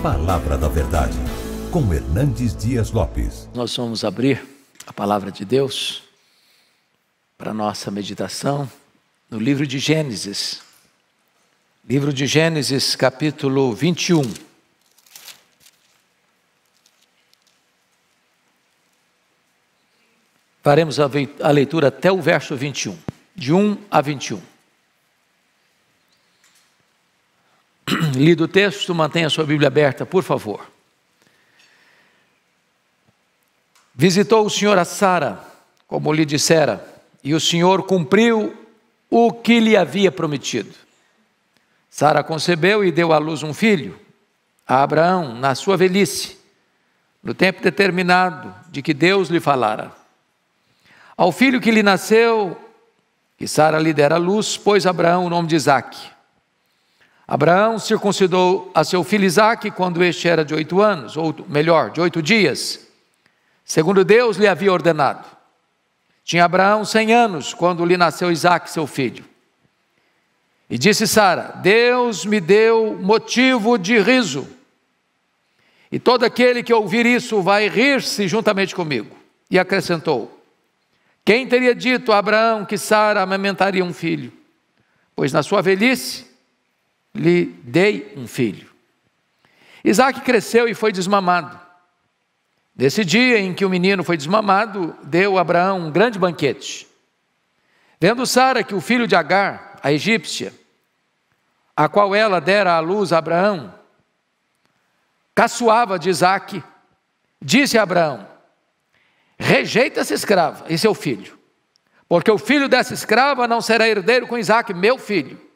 Palavra da Verdade, com Hernandes Dias Lopes. Nós vamos abrir a Palavra de Deus para a nossa meditação no livro de Gênesis. Livro de Gênesis, capítulo 21. Faremos a leitura até o verso 21, de 1 a 21. Lido o texto, mantenha a sua Bíblia aberta, por favor. Visitou o Senhor a Sara, como lhe dissera, e o Senhor cumpriu o que lhe havia prometido. Sara concebeu e deu à luz um filho, a Abraão, na sua velhice, no tempo determinado de que Deus lhe falara. Ao filho que lhe nasceu, que Sara lhe dera à luz, pôs Abraão o nome de Isaque. Abraão circuncidou a seu filho Isaque quando este era de 8 anos, ou melhor, de 8 dias, segundo Deus lhe havia ordenado. Tinha Abraão 100 anos quando lhe nasceu Isaque, seu filho. E disse Sara: Deus me deu motivo de riso, e todo aquele que ouvir isso vai rir-se juntamente comigo. E acrescentou: quem teria dito a Abraão que Sara amamentaria um filho? Pois na sua velhice lhe dei um filho. Isaque cresceu e foi desmamado. Nesse dia em que o menino foi desmamado, deu a Abraão um grande banquete. Vendo Sara que o filho de Agar, a egípcia, a qual ela dera à luz a Abraão, caçoava de Isaque, disse a Abraão: rejeita essa escrava e seu filho, porque o filho dessa escrava não será herdeiro com Isaque, meu filho.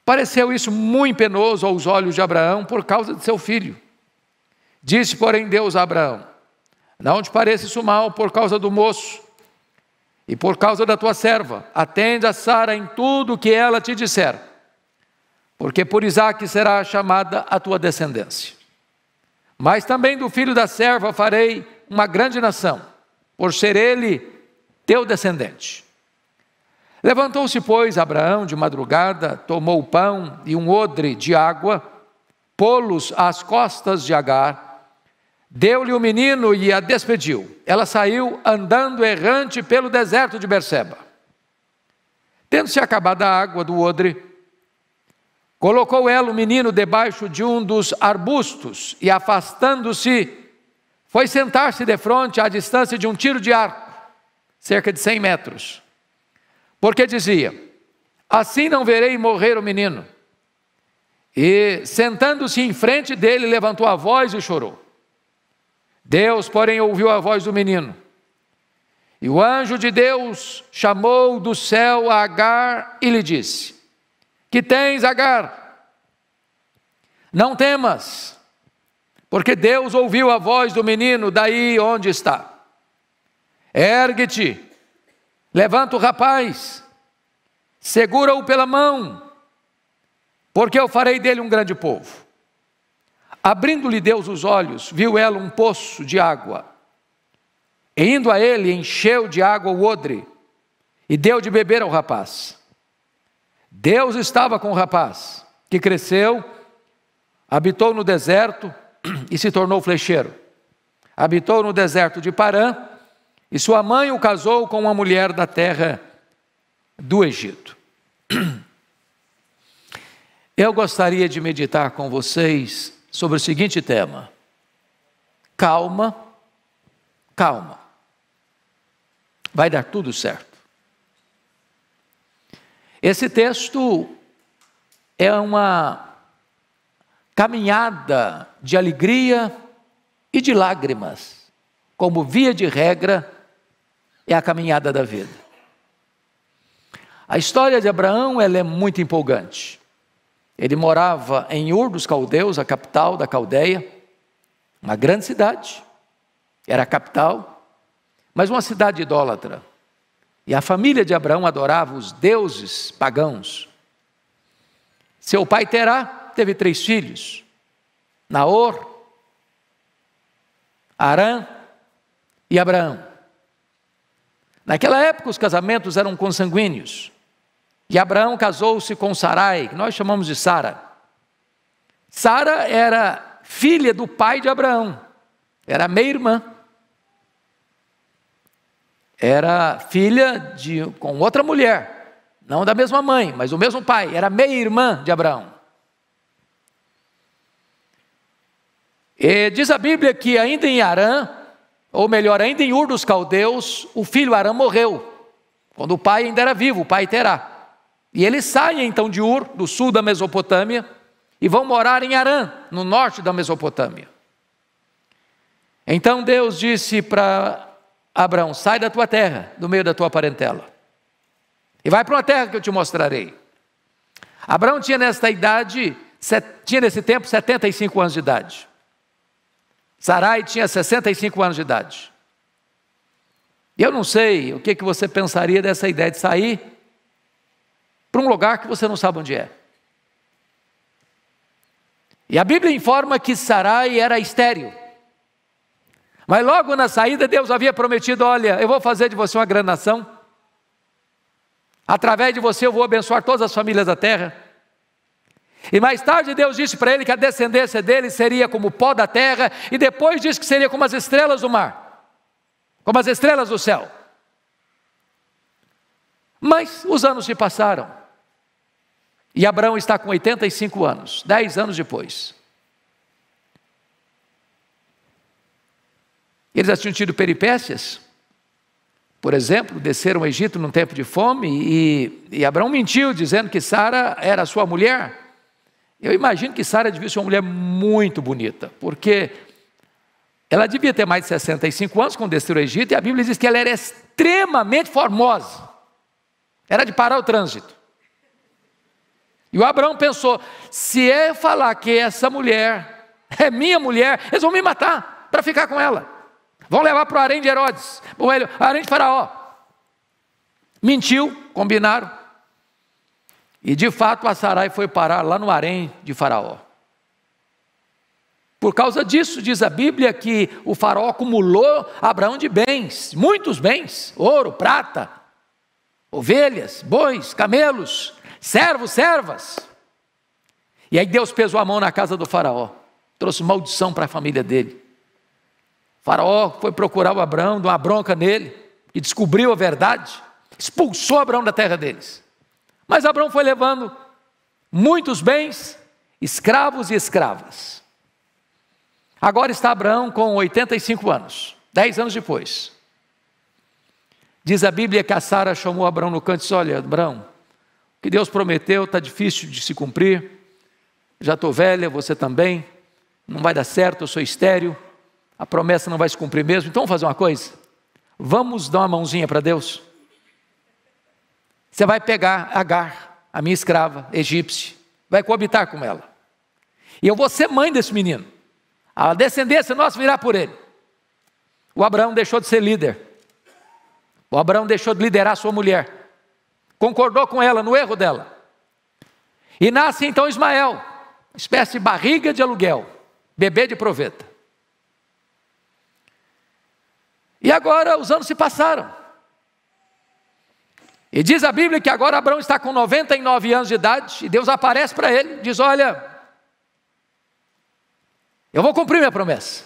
Pareceu isso muito penoso aos olhos de Abraão por causa de seu filho. Disse, porém, Deus a Abraão: não te pareça isso mal por causa do moço e por causa da tua serva. Atende a Sara em tudo o que ela te disser, porque por Isaque será chamada a tua descendência. Mas também do filho da serva farei uma grande nação, por ser ele teu descendente. Levantou-se, pois, Abraão de madrugada, tomou o pão e um odre de água, pô-los às costas de Agar, deu-lhe o menino e a despediu. Ela saiu andando errante pelo deserto de Berseba. Tendo-se acabado a água do odre, colocou ela o menino debaixo de um dos arbustos e, afastando-se, foi sentar-se defronte à distância de um tiro de arco, cerca de 100 metros. Porque dizia: assim não verei morrer o menino. E, sentando-se em frente dele, levantou a voz e chorou. Deus, porém, ouviu a voz do menino. E o anjo de Deus chamou do céu a Agar e lhe disse: que tens, Agar? Não temas, porque Deus ouviu a voz do menino daí onde está. Ergue-te, levanta o rapaz, segura-o pela mão, porque eu farei dele um grande povo. Abrindo-lhe Deus os olhos, viu ela um poço de água, e indo a ele, encheu de água o odre, e deu de beber ao rapaz. Deus estava com o rapaz, que cresceu, habitou no deserto e se tornou flecheiro. Habitou no deserto de Parã, e sua mãe o casou com uma mulher da terra do Egito. Eu gostaria de meditar com vocês sobre o seguinte tema: calma, calma, vai dar tudo certo. Esse texto é uma caminhada de alegria e de lágrimas, como via de regra é a caminhada da vida. A história de Abraão, ela é muito empolgante. Ele morava em Ur dos Caldeus, a capital da Caldeia, uma grande cidade, era a capital, mas uma cidade idólatra. E a família de Abraão adorava os deuses pagãos. Seu pai Terá teve 3 filhos, Naor, Harã e Abraão. Naquela época os casamentos eram consanguíneos, e Abraão casou-se com Sarai, que nós chamamos de Sara. Sara era filha do pai de Abraão, era meia-irmã. Era filha com outra mulher, não da mesma mãe, mas o mesmo pai, era meia-irmã de Abraão. E diz a Bíblia que ainda em Harã, ou melhor, ainda em Ur dos Caldeus, o filho Harã morreu, quando o pai ainda era vivo, o pai Terá. E eles saem então de Ur, do sul da Mesopotâmia, e vão morar em Harã, no norte da Mesopotâmia. Então Deus disse para Abraão: sai da tua terra, do meio da tua parentela, e vai para uma terra que eu te mostrarei. Abraão tinha nesse tempo 75 anos de idade. Sarai tinha 65 anos de idade. E eu não sei o que você pensaria dessa ideia de sair para um lugar que você não sabe onde é. E a Bíblia informa que Sarai era estéril. Mas logo na saída Deus havia prometido: olha, eu vou fazer de você uma grande nação. Através de você eu vou abençoar todas as famílias da terra. E mais tarde Deus disse para ele que a descendência dele seria como o pó da terra, e depois disse que seria como as estrelas do mar, como as estrelas do céu. Mas os anos se passaram, e Abraão está com 85 anos, 10 anos depois. Eles já tinham tido peripécias. Por exemplo, desceram ao Egito num tempo de fome, e Abraão mentiu dizendo que Sara era sua mulher. Eu imagino que Sara devia ser uma mulher muito bonita, porque ela devia ter mais de 65 anos quando desceu ao Egito, e a Bíblia diz que ela era extremamente formosa, era de parar o trânsito. E o Abraão pensou: se eu falar que essa mulher é minha mulher, eles vão me matar para ficar com ela, vão levar para o harém de Herodes, o harém de Faraó. Mentiu, combinaram. E de fato a Sarai foi parar lá no harém de Faraó. Por causa disso, diz a Bíblia que o Faraó acumulou Abraão de bens, muitos bens: ouro, prata, ovelhas, bois, camelos, servos, servas. E aí Deus pesou a mão na casa do Faraó, trouxe maldição para a família dele. O Faraó foi procurar o Abraão, deu uma bronca nele, e descobriu a verdade, expulsou Abraão da terra deles. Mas Abraão foi levando muitos bens, escravos e escravas. Agora está Abraão com 85 anos, 10 anos depois. Diz a Bíblia que a Sara chamou Abraão no canto e disse: olha, Abraão, o que Deus prometeu está difícil de se cumprir, já estou velha, você também, não vai dar certo, eu sou estéril, a promessa não vai se cumprir mesmo, então vamos fazer uma coisa, vamos dar uma mãozinha para Deus. Você vai pegar Agar, a minha escrava egípcia, vai coabitar com ela, e eu vou ser mãe desse menino, a descendência nossa virá por ele. O Abraão deixou de ser líder, o Abraão deixou de liderar sua mulher, concordou com ela no erro dela, e nasce então Ismael, uma espécie de barriga de aluguel, bebê de proveta. E agora os anos se passaram, e diz a Bíblia que agora Abraão está com 99 anos de idade, e Deus aparece para ele, diz: olha, eu vou cumprir minha promessa.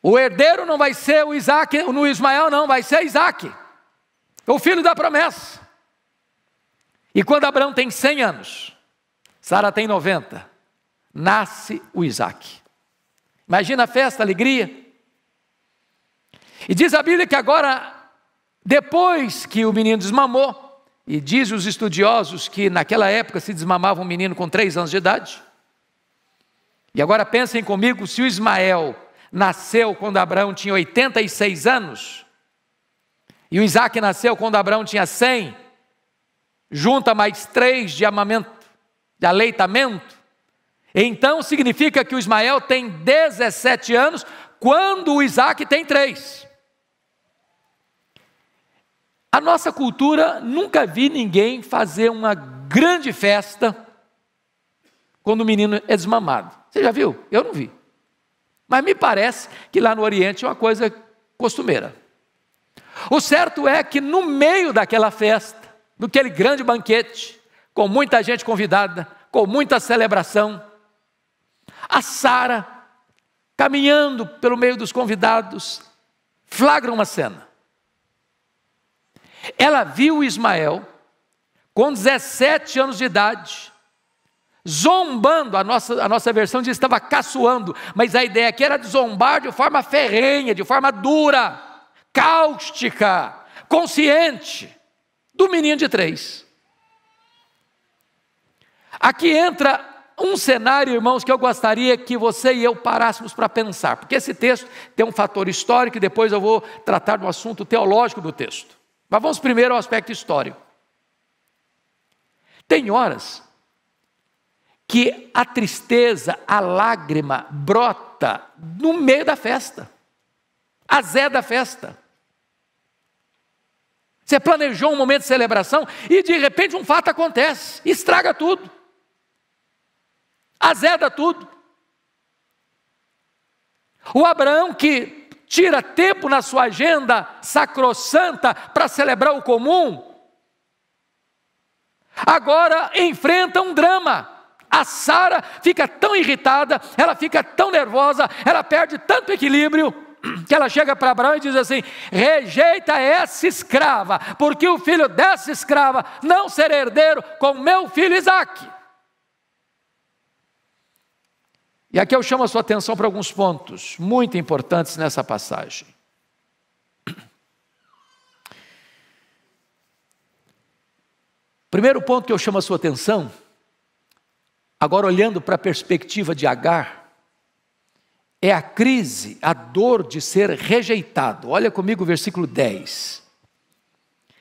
O herdeiro não vai ser o Isaac, no Ismael não, vai ser Isaac, o filho da promessa. E quando Abraão tem 100 anos, Sara tem 90, nasce o Isaac. Imagina a festa, a alegria. E diz a Bíblia que agora, depois que o menino desmamou, e diz os estudiosos que naquela época se desmamava um menino com 3 anos de idade. E agora pensem comigo, se o Ismael nasceu quando Abraão tinha 86 anos, e o Isaac nasceu quando Abraão tinha 100, junta mais 3 de aleitamento, então significa que o Ismael tem 17 anos, quando o Isaac tem 3. A nossa cultura, nunca vi ninguém fazer uma grande festa quando o menino é desmamado. Você já viu? Eu não vi. Mas me parece que lá no Oriente é uma coisa costumeira. O certo é que no meio daquela festa, daquele grande banquete, com muita gente convidada, com muita celebração. A Sara, caminhando pelo meio dos convidados, flagra uma cena. Ela viu Ismael, com 17 anos de idade, zombando, a nossa versão diz que estava caçoando, mas a ideia aqui era de zombar de forma ferrenha, de forma dura, cáustica, consciente, do menino de 3. Aqui entra um cenário, irmãos, que eu gostaria que você e eu parássemos para pensar, porque esse texto tem um fator histórico e depois eu vou tratar do assunto teológico do texto. Mas vamos primeiro ao aspecto histórico. Tem horas que a tristeza, a lágrima brota no meio da festa, azé da festa. Você planejou um momento de celebração e de repente um fato acontece, estraga tudo, azeda tudo. O Abraão que tira tempo na sua agenda sacrossanta para celebrar o comum, agora enfrenta um drama. A Sara fica tão irritada, ela fica tão nervosa, ela perde tanto equilíbrio, que ela chega para Abraão e diz assim: rejeita essa escrava, porque o filho dessa escrava não será herdeiro com meu filho Isaque. E aqui eu chamo a sua atenção para alguns pontos muito importantes nessa passagem. Primeiro ponto que eu chamo a sua atenção, agora olhando para a perspectiva de Agar, é a crise, a dor de ser rejeitado. Olha comigo o versículo 10.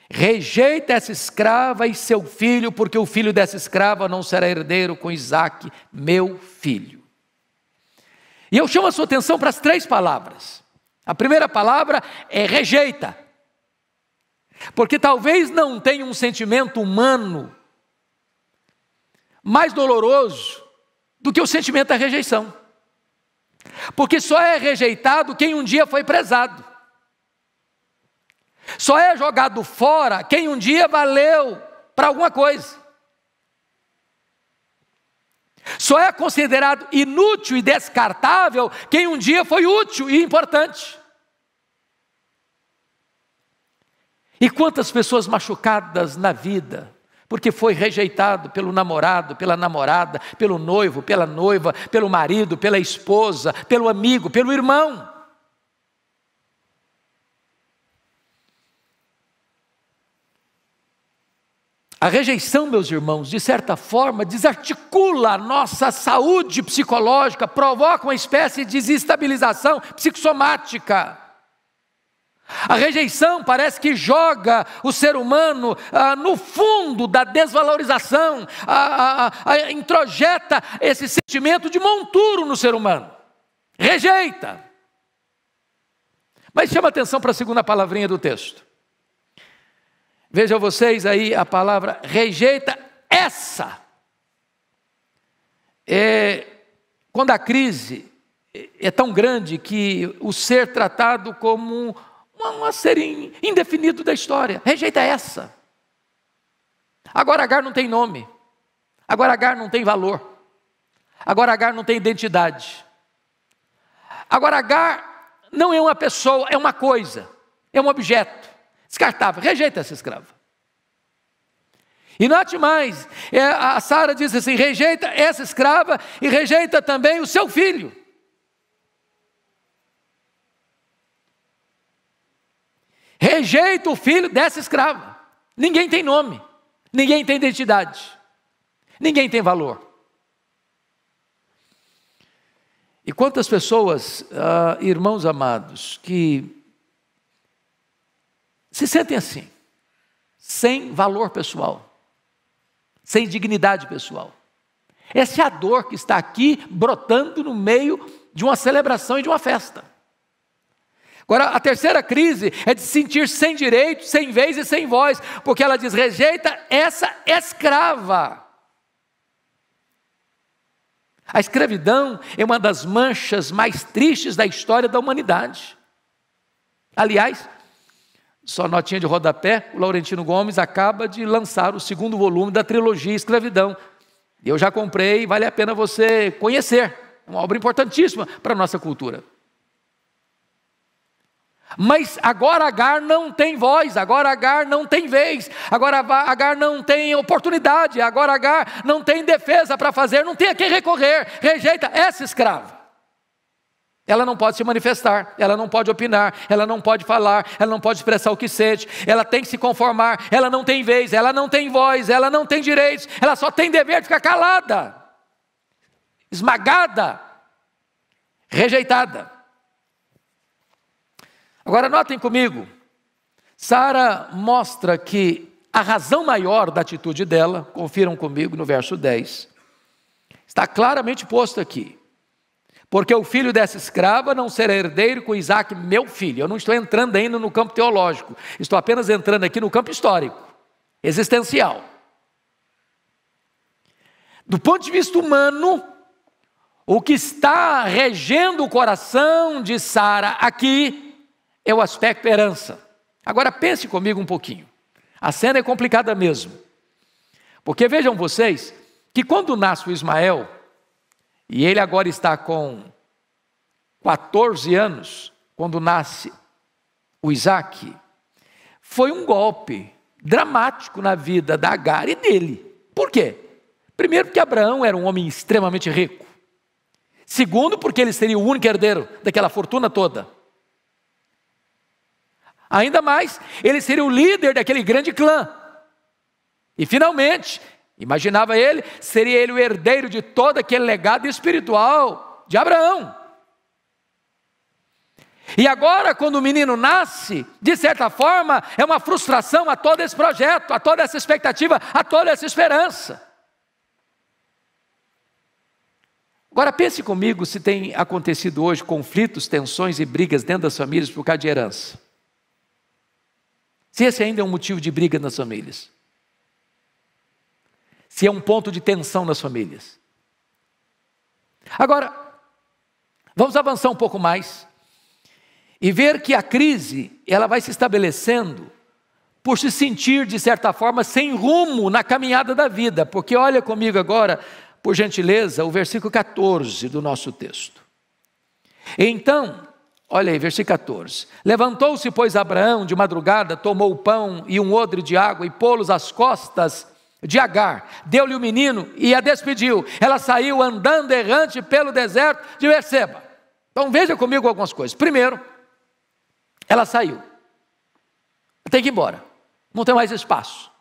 Rejeita essa escrava e seu filho, porque o filho dessa escrava não será herdeiro com Isaque, meu filho. E eu chamo a sua atenção para as 3 palavras. A primeira palavra é rejeita, porque talvez não tenha um sentimento humano mais doloroso do que o sentimento da rejeição, porque só é rejeitado quem um dia foi prezado, só é jogado fora quem um dia valeu para alguma coisa. Só é considerado inútil e descartável quem um dia foi útil e importante. E quantas pessoas machucadas na vida, porque foi rejeitado pelo namorado, pela namorada, pelo noivo, pela noiva, pelo marido, pela esposa, pelo amigo, pelo irmão. A rejeição, meus irmãos, de certa forma, desarticula a nossa saúde psicológica, provoca uma espécie de desestabilização psicossomática. A rejeição parece que joga o ser humano no fundo da desvalorização, introjeta esse sentimento de monturo no ser humano. Rejeita. Mas chama atenção para a segunda palavrinha do texto. Vejam vocês aí a palavra rejeita essa. Quando a crise é tão grande que o ser tratado como um ser indefinido da história, rejeita essa. Agora Agar não tem nome, agora Agar não tem valor, agora Agar não tem identidade, agora Agar não é uma pessoa, é uma coisa, é um objeto. Descartável, rejeita essa escrava. E note mais, a Sara diz assim: rejeita essa escrava e rejeita também o seu filho. Rejeita o filho dessa escrava. Ninguém tem nome, ninguém tem identidade, ninguém tem valor. E quantas pessoas, irmãos amados, que se sentem assim, sem valor pessoal, sem dignidade pessoal. Essa é a dor que está aqui brotando no meio de uma celebração e de uma festa. Agora, a terceira crise é de se sentir sem direito, sem vez e sem voz, porque ela diz: rejeita essa escrava. A escravidão é uma das manchas mais tristes da história da humanidade. Aliás, só notinha de rodapé, o Laurentino Gomes acaba de lançar o 2º volume da trilogia Escravidão. Eu já comprei, vale a pena você conhecer. É uma obra importantíssima para a nossa cultura. Mas agora Agar não tem voz, agora Agar não tem vez, agora Agar não tem oportunidade, agora Agar não tem defesa para fazer, não tem a quem recorrer, rejeita essa escrava. Ela não pode se manifestar, ela não pode opinar, ela não pode falar, ela não pode expressar o que sente, ela tem que se conformar, ela não tem vez, ela não tem voz, ela não tem direitos, ela só tem dever de ficar calada, esmagada, rejeitada. Agora notem comigo, Sara mostra que a razão maior da atitude dela, confiram comigo no verso 10, está claramente posto aqui. Porque o filho dessa escrava não será herdeiro com Isaac, meu filho. Eu não estou entrando ainda no campo teológico, estou apenas entrando aqui no campo histórico, existencial. Do ponto de vista humano, o que está regendo o coração de Sara aqui é o aspecto herança. Agora pense comigo um pouquinho. A cena é complicada mesmo. Porque vejam vocês, que quando nasce o Ismael, e ele agora está com 14 anos, quando nasce o Isaac, foi um golpe dramático na vida da Agar e dele. Por quê? Primeiro, porque Abraão era um homem extremamente rico. Segundo, porque ele seria o único herdeiro daquela fortuna toda. Ainda mais, ele seria o líder daquele grande clã. E finalmente, imaginava ele, seria ele o herdeiro de todo aquele legado espiritual de Abraão. E agora, quando o menino nasce, de certa forma, é uma frustração a todo esse projeto, a toda essa expectativa, a toda essa esperança. Agora pense comigo se tem acontecido hoje conflitos, tensões e brigas dentro das famílias por causa de herança. Se esse ainda é um motivo de briga nas famílias. Se é um ponto de tensão nas famílias. Agora, vamos avançar um pouco mais e ver que a crise, ela vai se estabelecendo por se sentir, de certa forma, sem rumo na caminhada da vida. Porque olha comigo agora, por gentileza, o versículo 14 do nosso texto. Então, olha aí, versículo 14. Levantou-se, pois, Abraão de madrugada, tomou o pão e um odre de água e pô-los às costas de Agar, deu-lhe o menino e a despediu. Ela saiu andando errante pelo deserto de Berseba. Então veja comigo algumas coisas. Primeiro, ela saiu. Tem que ir embora. Não tem mais espaço.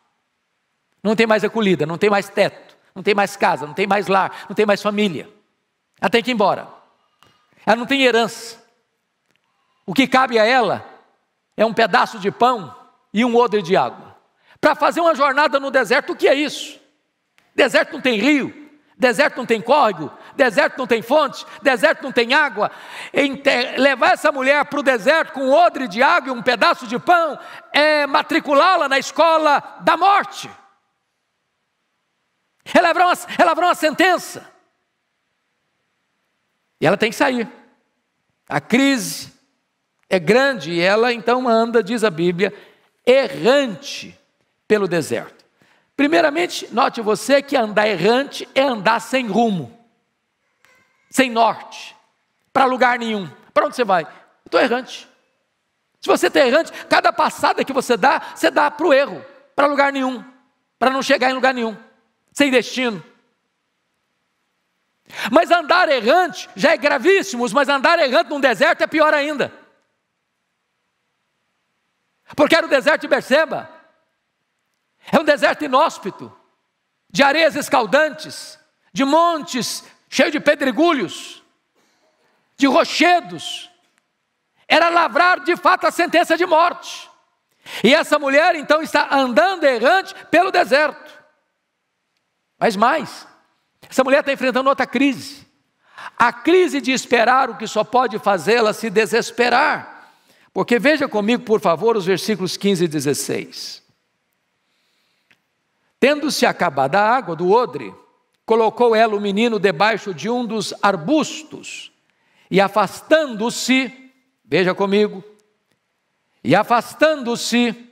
Não tem mais acolhida, não tem mais teto, não tem mais casa, não tem mais lar, não tem mais família. Ela tem que ir embora. Ela não tem herança. O que cabe a ela é um pedaço de pão e um odre de água. Para fazer uma jornada no deserto, o que é isso? Deserto não tem rio, deserto não tem córrego, deserto não tem fonte, deserto não tem água. Levar essa mulher para o deserto com um odre de água e um pedaço de pão é matriculá-la na escola da morte. Ela haverá uma sentença. E ela tem que sair. A crise é grande e ela então anda, diz a Bíblia, errante pelo deserto. Primeiramente, note você que andar errante é andar sem rumo, sem norte, para lugar nenhum. Para onde você vai? Estou errante. Se você está errante, cada passada que você dá para o erro, para lugar nenhum, para não chegar em lugar nenhum, sem destino. Mas andar errante já é gravíssimo, mas andar errante num deserto é pior ainda. Porque era o deserto de Berseba. É um deserto inóspito, de areias escaldantes, de montes cheios de pedregulhos, de rochedos. Era lavrar de fato a sentença de morte. E essa mulher então está andando errante pelo deserto. Mas mais, essa mulher está enfrentando outra crise. A crise de esperar o que só pode fazê-la se desesperar. Porque veja comigo, por favor, os versículos 15 e 16. Tendo-se acabado a água do odre, colocou ela o menino debaixo de um dos arbustos, e afastando-se, veja comigo, E afastando-se,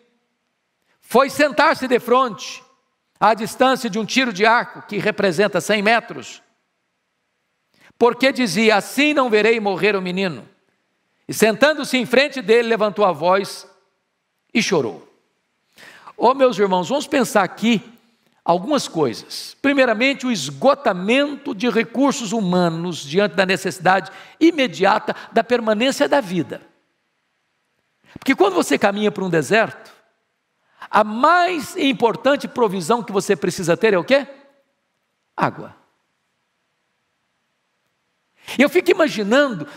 foi sentar-se defronte, à distância de um tiro de arco, que representa 100 metros, porque dizia: assim não verei morrer o menino. E sentando-se em frente dele, levantou a voz e chorou. Meus irmãos, vamos pensar aqui algumas coisas. Primeiramente, o esgotamento de recursos humanos diante da necessidade imediata da permanência da vida. Porque quando você caminha por um deserto, a mais importante provisão que você precisa ter é o quê? Água. Eu fico imaginando,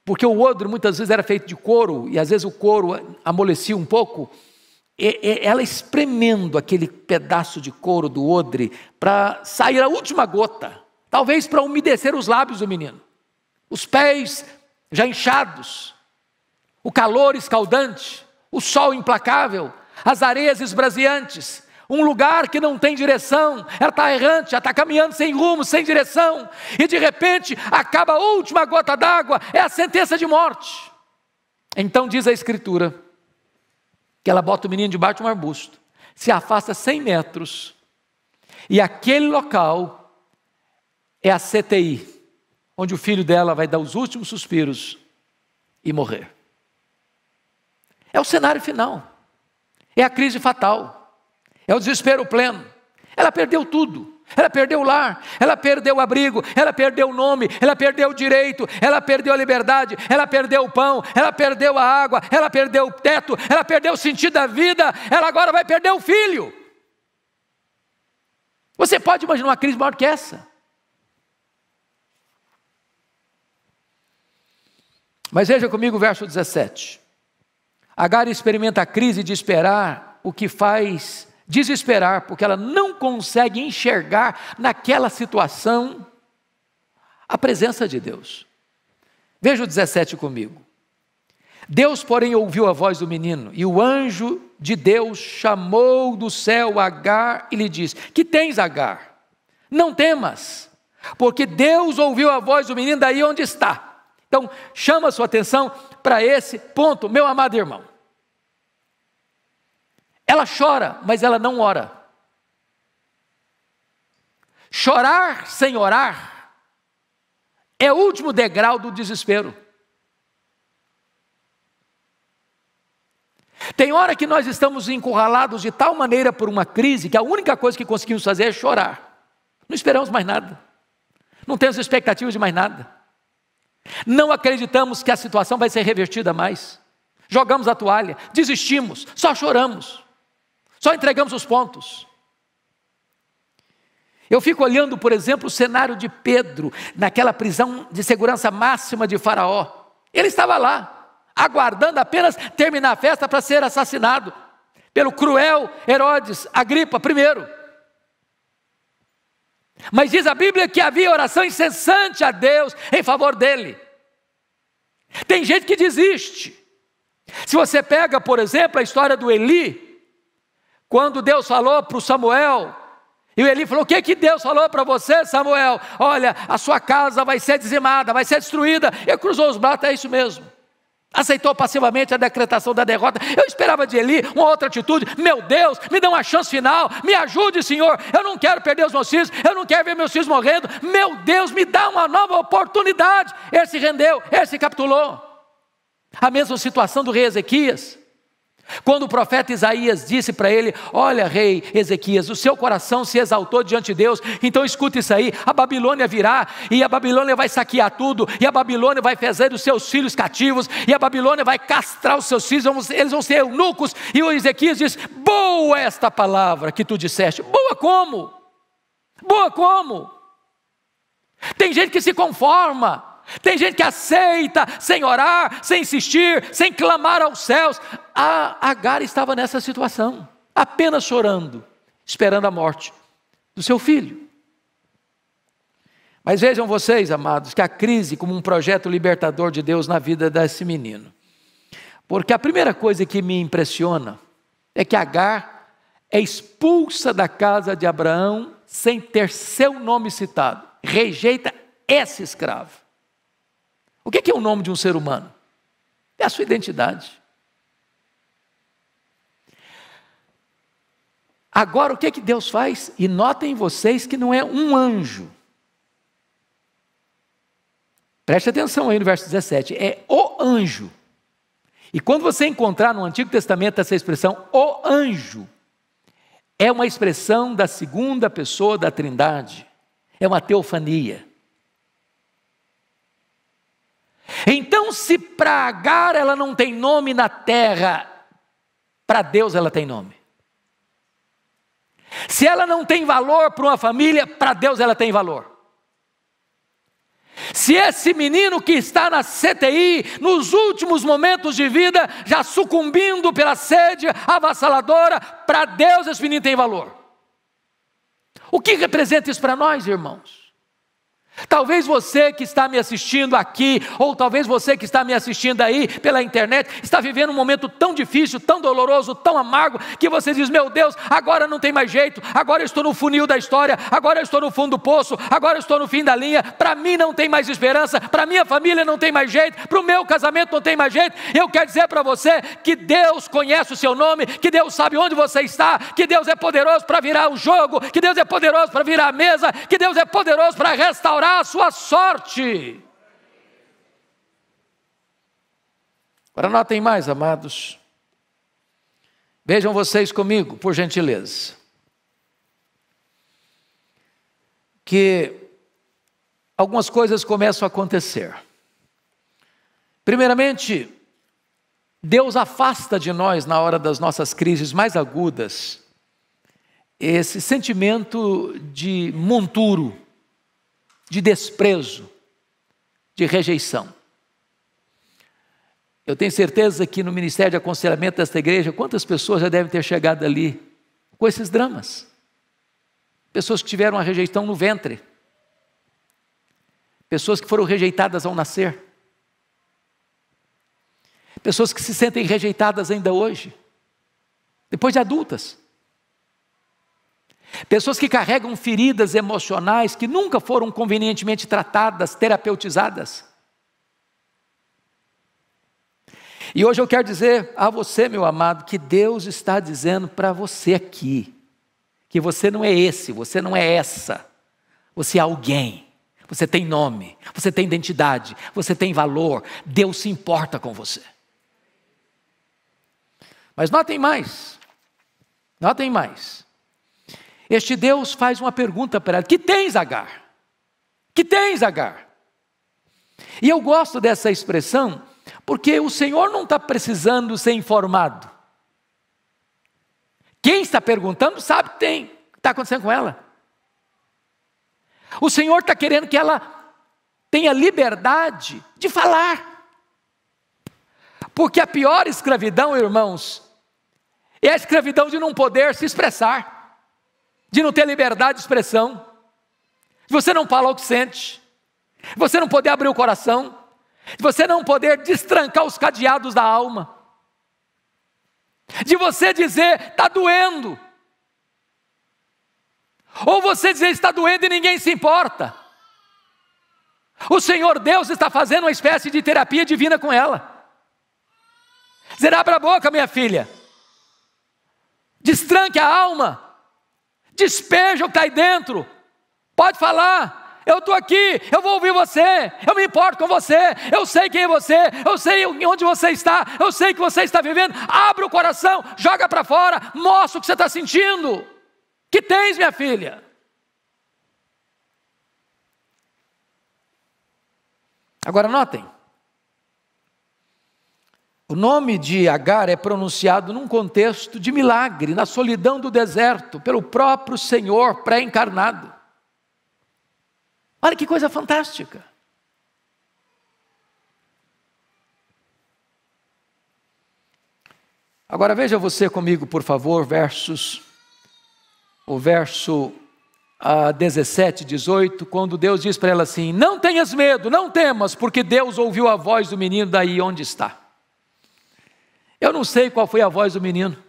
porque o odre muitas vezes era feito de couro, e às vezes o couro amolecia um pouco, ela espremendo aquele pedaço de couro do odre para sair a última gota, talvez para umedecer os lábios do menino, os pés já inchados, o calor escaldante, o sol implacável, as areias esbraseantes, um lugar que não tem direção, ela está errante, ela está caminhando sem rumo, sem direção, e de repente acaba a última gota d'água, é a sentença de morte. Então diz a Escritura, que ela bota o menino debaixo de um arbusto, se afasta 100 metros, e aquele local é a CTI, onde o filho dela vai dar os últimos suspiros e morrer. É o cenário final, é a crise fatal, é o desespero pleno. Ela perdeu tudo, ela perdeu o lar, ela perdeu o abrigo, ela perdeu o nome, ela perdeu o direito, ela perdeu a liberdade, ela perdeu o pão, ela perdeu a água, ela perdeu o teto, ela perdeu o sentido da vida, ela agora vai perder o filho. Você pode imaginar uma crise maior que essa? Mas veja comigo o verso 17. Agar experimenta a crise de esperar, o que faz desesperar, porque ela não consegue enxergar naquela situação a presença de Deus. Veja o 17 comigo. Deus, porém, ouviu a voz do menino, e o anjo de Deus chamou do céu Agar e lhe disse: que tens, Agar? Não temas, porque Deus ouviu a voz do menino daí onde está. Então, chama a sua atenção para esse ponto, meu amado irmão. Ela chora, mas ela não ora. Chorar sem orar é o último degrau do desespero. Tem hora que nós estamos encurralados de tal maneira por uma crise que a única coisa que conseguimos fazer é chorar. Não esperamos mais nada. Não temos expectativas de mais nada. Não acreditamos que a situação vai ser revertida mais. Jogamos a toalha, desistimos, só choramos. Só entregamos os pontos. Eu fico olhando, por exemplo, o cenário de Pedro, naquela prisão de segurança máxima de Faraó. Ele estava lá, aguardando apenas terminar a festa para ser assassinado pelo cruel Herodes Agripa I. Mas diz a Bíblia que havia oração incessante a Deus em favor dele. Tem gente que desiste. Se você pega, por exemplo, a história do Eli, quando Deus falou para o Samuel, e o Eli falou: o que Deus falou para você, Samuel? Olha, a sua casa vai ser dizimada, vai ser destruída. Ele cruzou os braços, é isso mesmo. Aceitou passivamente a decretação da derrota. Eu esperava de Eli uma outra atitude. Meu Deus, me dá uma chance final, me ajude, Senhor, eu não quero perder os meus filhos, eu não quero ver meus filhos morrendo. Meu Deus, me dá uma nova oportunidade. Ele se rendeu, ele se capitulou. A mesma situação do rei Ezequias, quando o profeta Isaías disse para ele: olha, rei Ezequias, o seu coração se exaltou diante de Deus, então escuta isso aí, a Babilônia virá, e a Babilônia vai saquear tudo, e a Babilônia vai fazer os seus filhos cativos, e a Babilônia vai castrar os seus filhos, eles vão ser eunucos. E o Ezequias diz: boa esta palavra que tu disseste. Boa como? Boa como? Tem gente que se conforma, tem gente que aceita, sem orar, sem insistir, sem clamar aos céus. A Agar estava nessa situação, apenas chorando, esperando a morte do seu filho. Mas vejam vocês, amados, que a crise como um projeto libertador de Deus na vida desse menino. Porque a primeira coisa que me impressiona é que Agar é expulsa da casa de Abraão sem ter seu nome citado. Rejeita esse escravo. O que é o nome de um ser humano? É a sua identidade. Agora, o que Deus faz? E notem vocês que não é um anjo. Preste atenção aí no verso 17, é o anjo. E quando você encontrar no Antigo Testamento essa expressão, o anjo, é uma expressão da segunda pessoa da Trindade, é uma teofania. Então, se para Agar ela não tem nome na terra, para Deus ela tem nome. Se ela não tem valor para uma família, para Deus ela tem valor. Se esse menino que está na CTI, nos últimos momentos de vida, já sucumbindo pela sede avassaladora, para Deus esse menino tem valor. O que representa isso para nós, irmãos? Talvez você que está me assistindo aqui, ou talvez você que está me assistindo aí pela internet, está vivendo um momento tão difícil, tão doloroso, tão amargo, que você diz, meu Deus, agora não tem mais jeito, agora eu estou no funil da história, agora eu estou no fundo do poço, agora eu estou no fim da linha, para mim não tem mais esperança, para minha família não tem mais jeito, para o meu casamento não tem mais jeito. Eu quero dizer para você que Deus conhece o seu nome, que Deus sabe onde você está, que Deus é poderoso para virar o jogo, que Deus é poderoso para virar a mesa, que Deus é poderoso para restaurar a sua sorte. Agora notem mais, amados. Vejam vocês comigo, por gentileza, que algumas coisas começam a acontecer. Primeiramente, Deus afasta de nós, na hora das nossas crises mais agudas, esse sentimento de monturo, de desprezo, de rejeição. Eu tenho certeza que no ministério de aconselhamento desta igreja, quantas pessoas já devem ter chegado ali com esses dramas? Pessoas que tiveram a rejeição no ventre, pessoas que foram rejeitadas ao nascer, pessoas que se sentem rejeitadas ainda hoje, depois de adultas. Pessoas que carregam feridas emocionais que nunca foram convenientemente tratadas, terapeutizadas. E hoje eu quero dizer a você, meu amado, que Deus está dizendo para você aqui, que você não é esse, você não é essa, você é alguém, você tem nome, você tem identidade, você tem valor, Deus se importa com você. Mas notem mais, notem mais. Este Deus faz uma pergunta para ela: que tens, Agar? Que tens, Agar? E eu gosto dessa expressão, porque o Senhor não está precisando ser informado. Quem está perguntando sabe que tem, o que está acontecendo com ela. O Senhor está querendo que ela tenha liberdade de falar. Porque a pior escravidão, irmãos, é a escravidão de não poder se expressar, de não ter liberdade de expressão, de você não falar o que sente, de você não poder abrir o coração, de você não poder destrancar os cadeados da alma, de você dizer, está doendo, ou você dizer, está doendo e ninguém se importa. O Senhor Deus está fazendo uma espécie de terapia divina com ela. Dizer, abra a boca, minha filha, destranque a alma, despeja o que está aí dentro, pode falar, eu estou aqui, eu vou ouvir você, eu me importo com você, eu sei quem é você, eu sei onde você está, eu sei o que você está vivendo. Abre o coração, joga para fora, mostra o que você está sentindo. Que tens, minha filha? Agora notem, o nome de Agar é pronunciado num contexto de milagre, na solidão do deserto, pelo próprio Senhor pré-encarnado. Olha que coisa fantástica. Agora veja você comigo, por favor, o verso 17, 18, quando Deus diz para ela assim: não tenhas medo, não temas, porque Deus ouviu a voz do menino daí onde está. Eu não sei qual foi a voz do menino.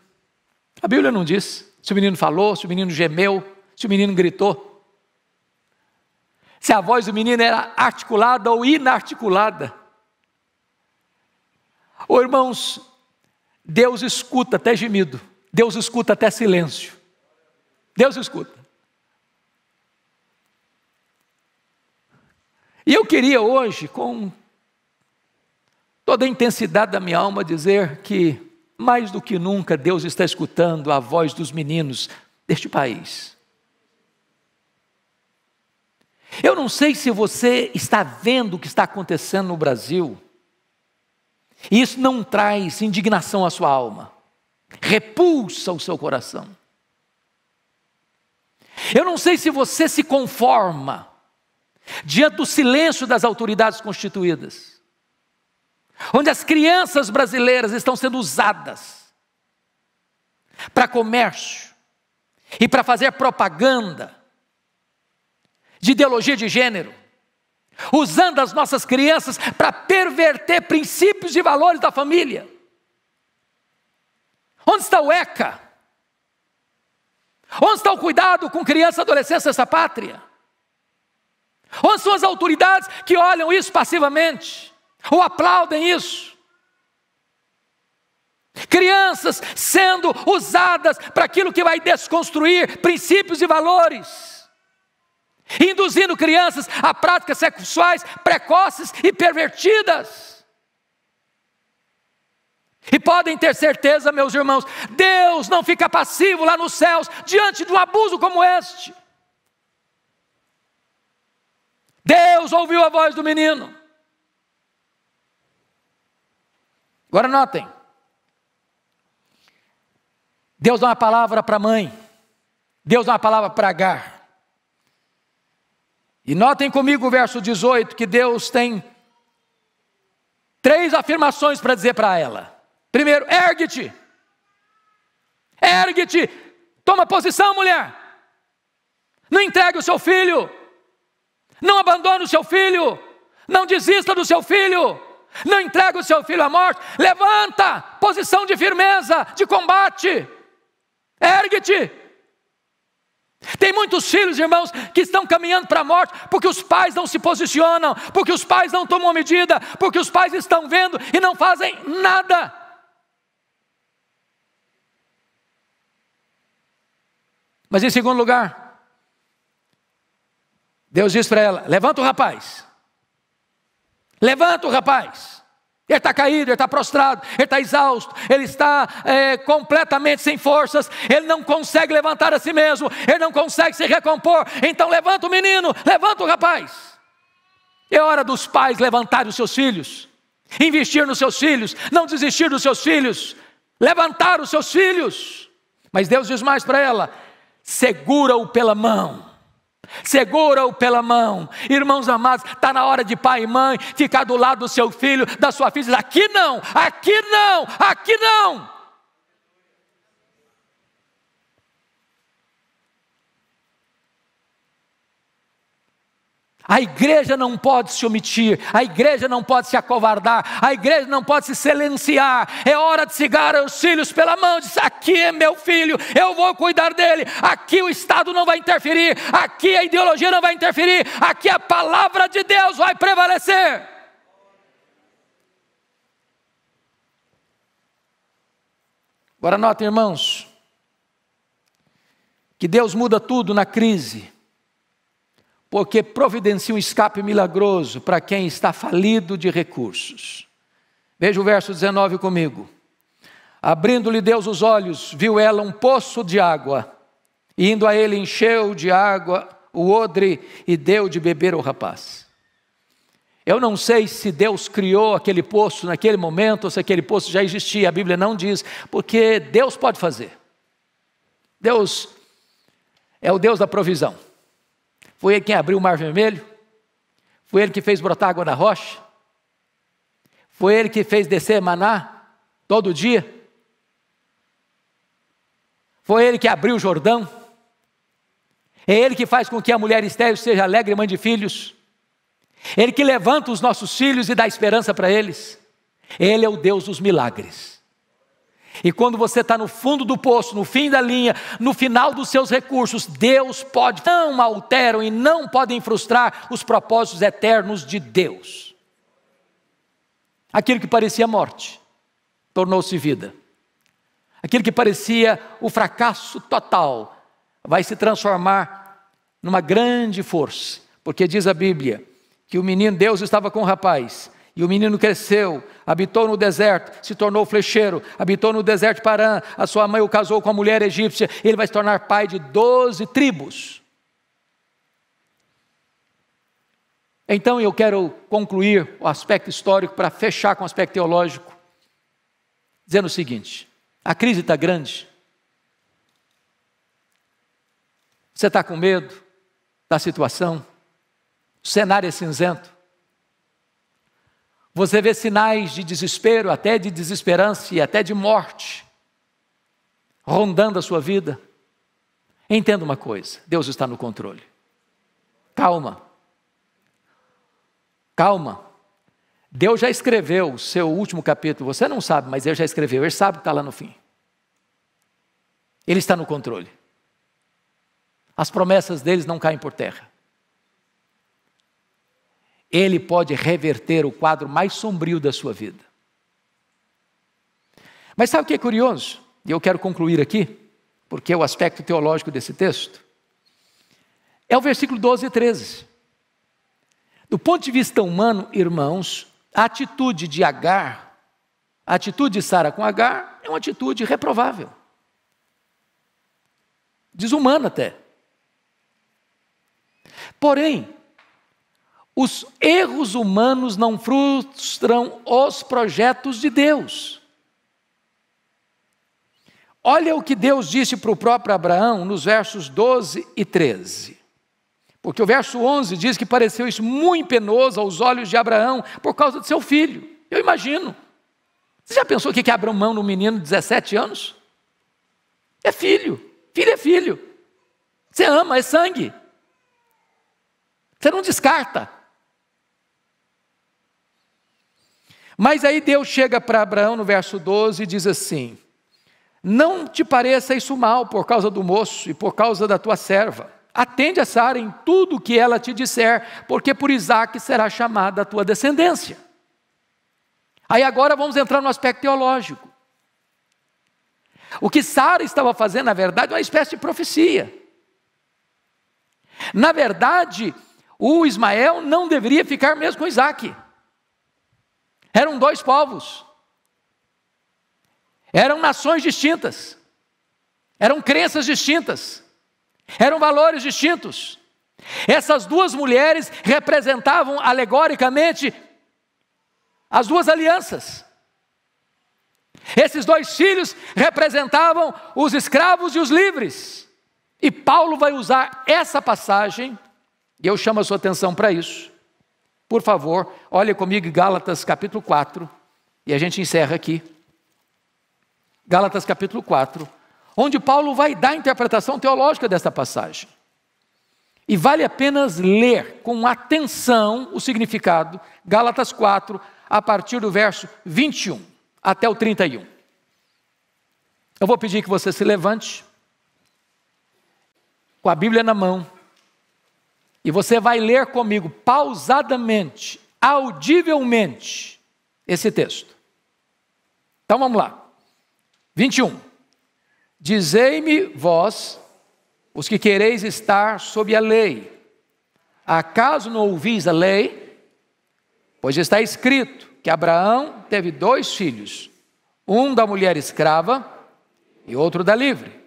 A Bíblia não diz se o menino falou, se o menino gemeu, se o menino gritou. Se a voz do menino era articulada ou inarticulada. Ô irmãos, Deus escuta até gemido, Deus escuta até silêncio. Deus escuta. E eu queria hoje, com toda a intensidade da minha alma, dizer que, mais do que nunca, Deus está escutando a voz dos meninos deste país. Eu não sei se você está vendo o que está acontecendo no Brasil, e isso não traz indignação à sua alma, repulsa o seu coração. Eu não sei se você se conforma diante do silêncio das autoridades constituídas, onde as crianças brasileiras estão sendo usadas para comércio e para fazer propaganda de ideologia de gênero, usando as nossas crianças para perverter princípios e valores da família. Onde está o ECA? Onde está o cuidado com criança e adolescente nessa pátria? Onde são as autoridades que olham isso passivamente, ou aplaudem isso? Crianças sendo usadas para aquilo que vai desconstruir princípios e valores, induzindo crianças a práticas sexuais precoces e pervertidas. E podem ter certeza, meus irmãos, Deus não fica passivo lá nos céus diante de um abuso como este. Deus ouviu a voz do menino. Agora notem, Deus dá uma palavra para a mãe, Deus dá uma palavra para Agar. E notem comigo o verso 18, que Deus tem 3 afirmações para dizer para ela. Primeiro, ergue-te, ergue-te, toma posição, mulher, não entregue o seu filho, não abandone o seu filho, não desista do seu filho, não entregue o seu filho à morte, levanta, posição de firmeza, de combate, ergue-te. Tem muitos filhos, irmãos, que estão caminhando para a morte, porque os pais não se posicionam, porque os pais não tomam medida, porque os pais estão vendo e não fazem nada. Mas em segundo lugar, Deus diz para ela, levanta o rapaz, levanta o rapaz. Ele está caído, ele está prostrado, ele está exausto, ele está completamente sem forças, ele não consegue levantar a si mesmo, ele não consegue se recompor. Então levanta o menino, levanta o rapaz. É hora dos pais levantarem os seus filhos, investir nos seus filhos, não desistir dos seus filhos, levantar os seus filhos. Mas Deus diz mais para ela, segura-o pela mão. Segura-o pela mão. Irmãos amados, está na hora de pai e mãe ficar do lado do seu filho, da sua filha, e dizer, aqui não, aqui não, aqui não. A igreja não pode se omitir, a igreja não pode se acovardar, a igreja não pode se silenciar. É hora de segurar os filhos pela mão, dizer, aqui é meu filho, eu vou cuidar dele, aqui o Estado não vai interferir, aqui a ideologia não vai interferir, aqui a palavra de Deus vai prevalecer. Agora notem, irmãos, que Deus muda tudo na crise, porque providencia um escape milagroso para quem está falido de recursos. Veja o verso 19 comigo. Abrindo-lhe Deus os olhos, viu ela um poço de água, e indo a ele encheu de água o odre e deu de beber ao rapaz. Eu não sei se Deus criou aquele poço naquele momento, ou se aquele poço já existia, a Bíblia não diz, porque Deus pode fazer. Deus é o Deus da provisão. Foi Ele quem abriu o mar vermelho, foi Ele que fez brotar água na rocha, foi Ele que fez descer maná todo dia, foi Ele que abriu o Jordão, é Ele que faz com que a mulher estéril seja alegre mãe de filhos, Ele que levanta os nossos filhos e dá esperança para eles. Ele é o Deus dos milagres. E quando você está no fundo do poço, no fim da linha, no final dos seus recursos, Deus pode, não alteram e não podem frustrar os propósitos eternos de Deus. Aquilo que parecia morte, tornou-se vida. Aquilo que parecia o fracasso total, vai se transformar numa grande força, porque diz a Bíblia que o menino, Deus estava com o rapaz, e o menino cresceu, habitou no deserto, se tornou flecheiro, habitou no deserto de Parã, a sua mãe o casou com a mulher egípcia, ele vai se tornar pai de 12 tribos. Então eu quero concluir o aspecto histórico para fechar com o aspecto teológico, dizendo o seguinte: a crise está grande, você está com medo da situação, o cenário é cinzento, você vê sinais de desespero, até de desesperança e até de morte, rondando a sua vida. Entenda uma coisa, Deus está no controle. Calma. Calma. Deus já escreveu o seu último capítulo, você não sabe, mas Ele já escreveu, Ele sabe que está lá no fim. Ele está no controle. As promessas deles não caem por terra. Ele pode reverter o quadro mais sombrio da sua vida. Mas sabe o que é curioso? E eu quero concluir aqui, porque é o aspecto teológico desse texto. É o versículo 12 e 13. Do ponto de vista humano, irmãos, a atitude de Agar, a atitude de Sara com Agar, é uma atitude reprovável. Desumana até. Porém, os erros humanos não frustram os projetos de Deus. Olha o que Deus disse para o próprio Abraão nos versos 12 e 13. Porque o verso 11 diz que pareceu isso muito penoso aos olhos de Abraão por causa de seu filho. Eu imagino. Você já pensou o que é abrir mão num menino de 17 anos? É filho. Filho é filho. Você ama, é sangue. Você não descarta. Mas aí Deus chega para Abraão no verso 12 e diz assim: não te pareça isso mal por causa do moço e por causa da tua serva. Atende a Sara em tudo o que ela te disser, porque por Isaque será chamada a tua descendência. Aí agora vamos entrar no aspecto teológico. O que Sara estava fazendo, na verdade, é uma espécie de profecia. Na verdade, o Ismael não deveria ficar mesmo com Isaque. Eram dois povos. Eram nações distintas. Eram crenças distintas. Eram valores distintos. Essas duas mulheres representavam alegoricamente as duas alianças. Esses dois filhos representavam os escravos e os livres. E Paulo vai usar essa passagem, e eu chamo a sua atenção para isso. Por favor, olhe comigo em Gálatas capítulo 4, e a gente encerra aqui. Gálatas capítulo 4, onde Paulo vai dar a interpretação teológica dessa passagem. E vale apenas ler com atenção o significado, Gálatas 4, a partir do verso 21 até o 31. Eu vou pedir que você se levante, com a Bíblia na mão, e você vai ler comigo pausadamente, audivelmente, esse texto. Então vamos lá. 21. Dizei-me vós, os que quereis estar sob a lei, acaso não ouvis a lei? Pois está escrito que Abraão teve 2 filhos, um da mulher escrava e outro da livre.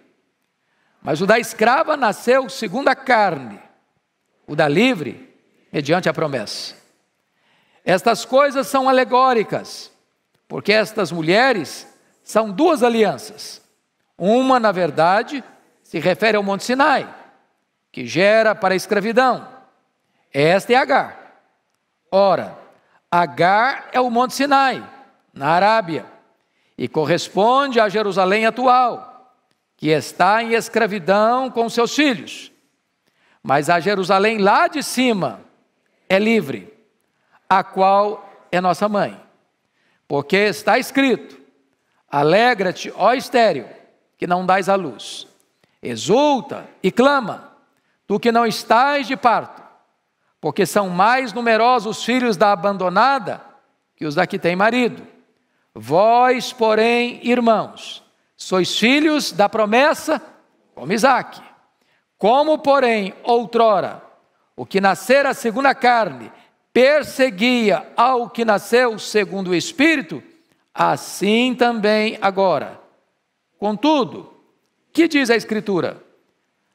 Mas o da escrava nasceu segundo a carne, o da livre, mediante a promessa. Estas coisas são alegóricas, porque estas mulheres são 2 alianças. Uma, na verdade, se refere ao Monte Sinai, que gera para a escravidão. Esta é Agar. Ora, Agar é o Monte Sinai, na Arábia, e corresponde a Jerusalém atual, que está em escravidão com seus filhos. Mas a Jerusalém lá de cima é livre, a qual é nossa mãe. Porque está escrito: alegra-te, ó estéril, que não dás à luz. Exulta e clama, tu que não estás de parto, porque são mais numerosos os filhos da abandonada que os da que tem marido. Vós, porém, irmãos, sois filhos da promessa, como Isaque. Como, porém, outrora, o que nascera segundo a carne perseguia ao que nasceu segundo o Espírito, assim também agora. Contudo, que diz a Escritura?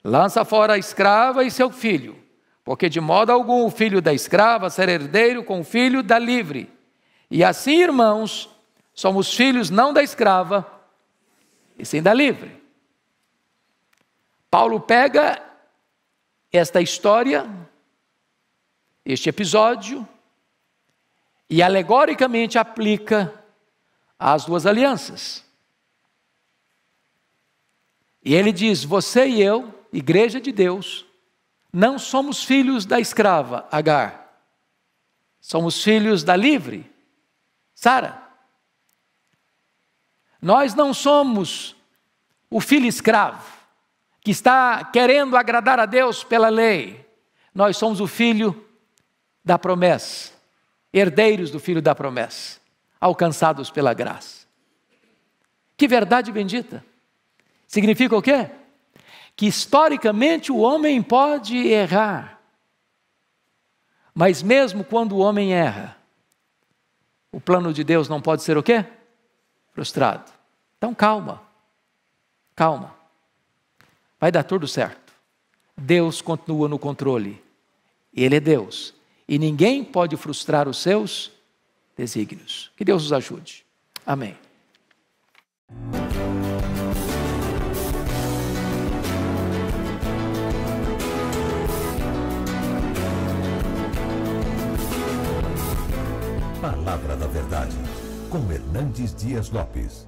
Lança fora a escrava e seu filho, porque de modo algum o filho da escrava será herdeiro com o filho da livre. E assim, irmãos, somos filhos não da escrava, e sim da livre. Paulo pega esta história, este episódio, e alegoricamente aplica às duas alianças. E ele diz: você e eu, igreja de Deus, não somos filhos da escrava, Agar. Somos filhos da livre, Sara. Nós não somos o filho escravo, que está querendo agradar a Deus pela lei. Nós somos o filho da promessa, herdeiros do filho da promessa, alcançados pela graça. Que verdade bendita! Significa o quê? Que historicamente o homem pode errar, mas mesmo quando o homem erra, o plano de Deus não pode ser o quê? Frustrado. Então calma, calma, vai dar tudo certo. Deus continua no controle, Ele é Deus, e ninguém pode frustrar os seus desígnios. Que Deus nos ajude. Amém. Palavra da Verdade, com Hernandes Dias Lopes.